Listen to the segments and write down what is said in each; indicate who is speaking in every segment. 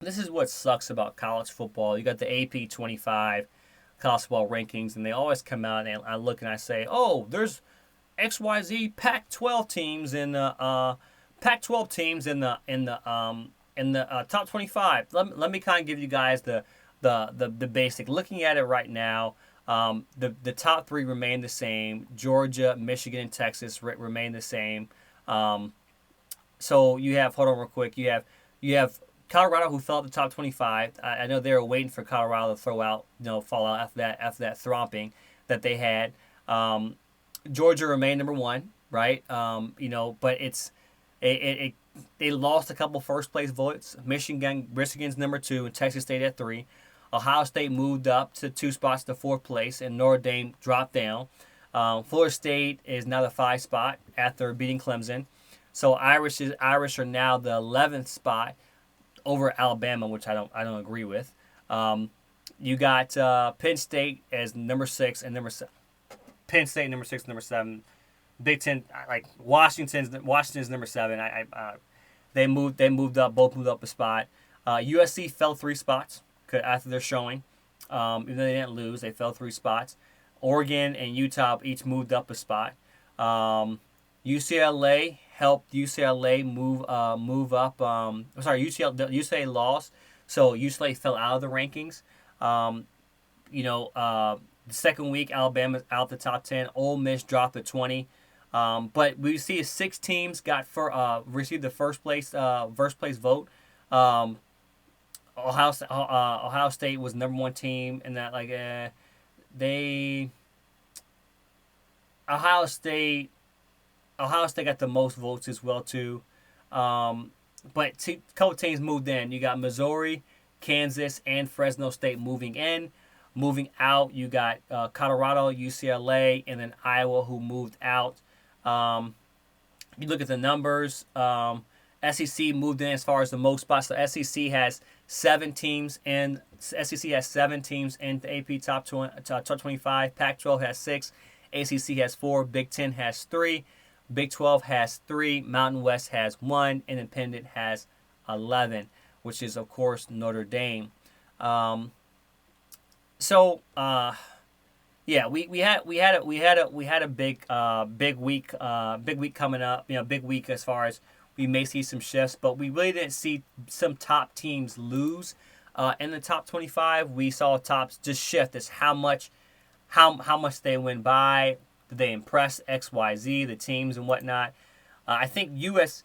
Speaker 1: This is what sucks about college football. You got the AP 25 college football rankings, and they always come out, and I look and I say, oh, there's XYZ Pac-12 teams in the Pac-12 teams in the top 25. Let me kind of give you guys the basic. Looking at it right now, the top three remain the same. Georgia, Michigan, and Texas remain the same. Um, so you have, hold on real quick. You have Colorado, who fell out the top 25. I know they were waiting for Colorado to throw out, fall out after that thromping that they had. Um, Georgia remained number one, right? But it they lost a couple first place votes. Michigan's number two, and Texas State at three. Ohio State moved up to two spots to fourth place, and Notre Dame dropped down. Florida State is now the five spot after beating Clemson. So Irish are now the 11th spot over Alabama, which I don't agree with. Um, you got Penn State as number six and Penn State number six, number seven. Big Ten, like Washington's number seven. They moved up, both moved up a spot. USC fell three spots after their showing. Even though they didn't lose, they fell three spots. Oregon and Utah each moved up a spot. UCLA helped UCLA move up. UCLA lost, so UCLA fell out of the rankings. Um, the second week, Alabama's out the top 10. Ole Miss dropped to 20. But we see six teams received the first place vote. Um, Ohio State was number one team, and that they Ohio State Ohio State got the most votes as well too. Um, but a couple teams moved in. You got Missouri, Kansas, and Fresno State moving in. Moving out, you got Colorado, UCLA, and then Iowa, who moved out. Um, you look at the numbers. SEC moved in as far as the most spots. The SEC has seven teams, and SEC has seven teams in the AP top 25. Pac-12 has six. ACC has four. Big Ten has three. Big 12 has three. Mountain West has one. Independent has 11, which is of course Notre Dame. Um, so, we had a big week coming up. Big week as far as we may see some shifts, but we really didn't see some top teams lose. In the top 25, we saw tops just shift as how much they win by. Did they impress XYZ, the teams and whatnot? I think USC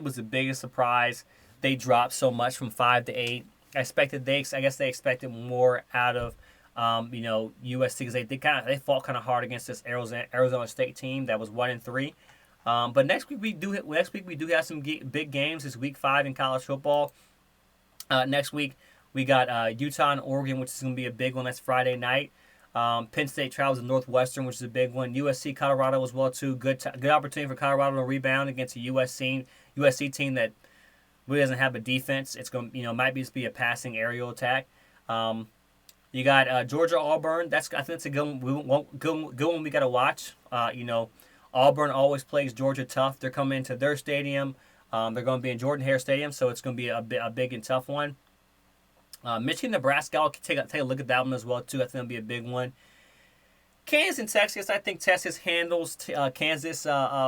Speaker 1: was the biggest surprise. They dropped so much from 5 to 8. I guess they expected more out of USC, because they fought kind of hard against this Arizona State team that was 1-3. But next week we do have some big games. It's week 5 in college football. Next week we got Utah and Oregon, which is going to be a big one. That's Friday night. Penn State travels to Northwestern, which is a big one. USC Colorado as well too. Good opportunity for Colorado to rebound against a USC team that really doesn't have a defense. It's going might just be a passing aerial attack. You got Georgia Auburn. I think that's a good one we got to watch. Auburn always plays Georgia tough. They're coming into their stadium. They're going to be in Jordan-Hare Stadium, so it's going to be a big and tough one. Michigan, Nebraska, I'll take a look at that one as well too. I think it'll be a big one. Kansas and Texas, I think Texas handles Kansas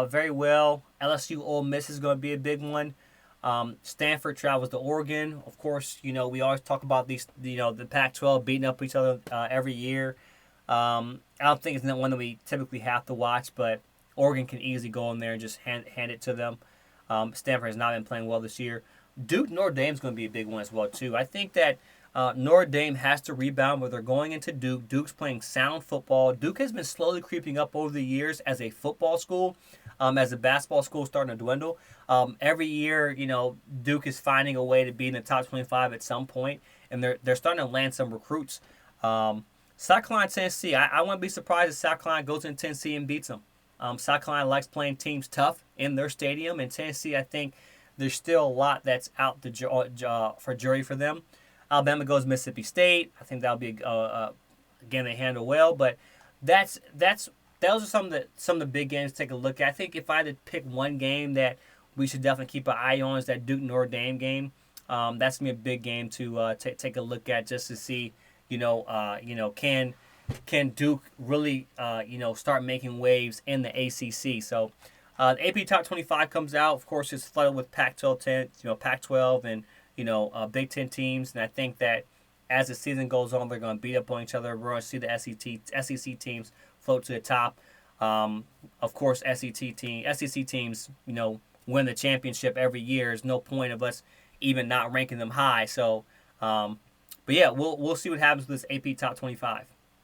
Speaker 1: very well. LSU, Ole Miss is going to be a big one. Stanford travels to Oregon. Of course, we always talk about these, the Pac-12 beating up each other every year. I don't think it's not one that we typically have to watch, but Oregon can easily go in there and just hand it to them. Stanford has not been playing well this year. Duke Notre Dame is going to be a big one as well too. I think that Notre Dame has to rebound, but they're going into Duke. Duke's playing sound football. Duke has been slowly creeping up over the years as a football school. As a basketball school starting to dwindle. Every year, Duke is finding a way to be in the top 25 at some point, and they're starting to land some recruits. South Carolina, Tennessee. I wouldn't be surprised if South Carolina goes in Tennessee and beats them. South Carolina likes playing teams tough in their stadium, and Tennessee, I think there's still a lot that's out for jury for them. Alabama goes Mississippi State. I think that'll be again, they handle well, but that's those are some of the big games to take a look at. I think if I had to pick one game that we should definitely keep an eye on is that Duke Notre Dame game. That's gonna be a big game to take a look at, just to see, can Duke really start making waves in the ACC. So the AP Top 25 comes out. Of course, it's flooded with Pac-12 Pac-12 and Big Ten teams, and I think that as the season goes on, they're going to beat up on each other. We're going to see the SEC teams float to the top. Of course, SEC teams, win the championship every year. There's no point of us even not ranking them high. So, but yeah, we'll see what happens with this AP Top 25.